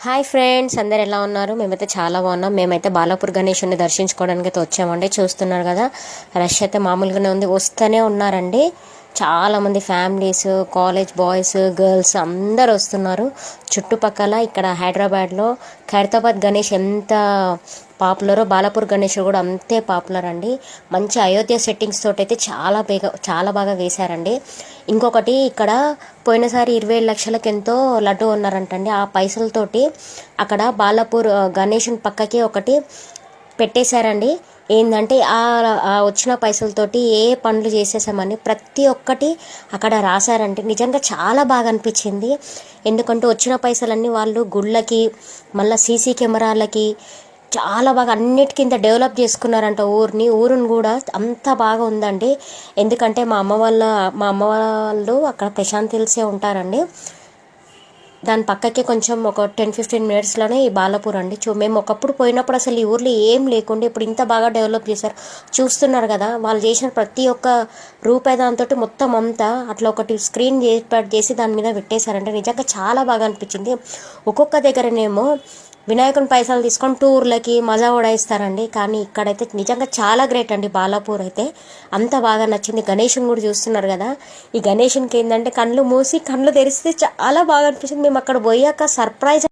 Hi friends, అందరు ఎలా ఉన్నారు? మేమైతే చాలా బాగున్నాం. మేమైతే బాలాపూర్ గణేషుని దర్శించుకోవడానికి అయితే వచ్చామండి. చూస్తున్నారు కదా, రష్ అయితే మామూలుగానే ఉంది, వస్తూనే ఉన్నారండి. చాలామంది ఫ్యామిలీస్, కాలేజ్ బాయ్స్, గర్ల్స్ అందరు వస్తున్నారు. చుట్టుపక్కల ఇక్కడ హైదరాబాద్లో ఖైరతాబాద్ గణేష్ ఎంత పాపులరో బాలాపూర్ గణేష్ కూడా అంతే పాపులర్ అండి. మంచి అయోధ్య సెట్టింగ్స్ తోటి అయితే చాలా బాగా వేశారండి. ఇంకొకటి, ఇక్కడ పోయినసారి 25 లక్షలకి ఎంతో లడ్డు ఉన్నారంటండి. ఆ పైసలతోటి అక్కడ బాలాపూర్ గణేషుని పక్కకి ఒకటి పెట్టేశారండి. ఏంటంటే ఆ వచ్చిన పైసలతోటి ఏ పనులు చేసేసామని ప్రతి ఒక్కటి అక్కడ రాశారంటే నిజంగా చాలా బాగా అనిపించింది. ఎందుకంటే వచ్చిన పైసలన్నీ వాళ్ళు గుళ్ళకి, మళ్ళీ సీసీ కెమెరాలకి చాలా బాగా అన్నిటికింత డెవలప్ చేసుకున్నారంట. ఊరుని కూడా అంత బాగా ఉందండి. ఎందుకంటే మా అమ్మ వాళ్ళు అక్కడ ప్రశాంత్ హిల్సే ఉంటారండి. దాని పక్కకి కొంచెం ఒక 10-15 మినిట్స్లోనే ఈ బాలాపూర్ అండి. మేము ఒకప్పుడు పోయినప్పుడు అసలు ఈ ఊర్లో ఏం లేకుండా ఇప్పుడు ఇంత బాగా డెవలప్ చేశారు. చూస్తున్నారు కదా, వాళ్ళు చేసిన ప్రతి ఒక్క రూపాయి దాంతో మొత్తం అంతా అట్లా ఒకటి స్క్రీన్ ఏర్పాటు చేసి దాని మీద పెట్టేశారంటే నిజంగా చాలా బాగా అనిపించింది. ఒక్కొక్క దగ్గరనేమో వినాయకుని పైసలు తీసుకొని టూర్లకి మజా ఉడాయిస్తారండి. కానీ ఇక్కడైతే నిజంగా చాలా గ్రేట్ అండి. బాలాపూర్ అయితే అంత బాగా నచ్చింది. గణేషుని కూడా చూస్తున్నారు కదా, ఈ గణేషునికి ఏంటంటే కళ్ళు మూసి కళ్ళు తెరిస్తే చాలా బాగా అనిపించింది. మేము అక్కడ పోయాక సర్ప్రైజ్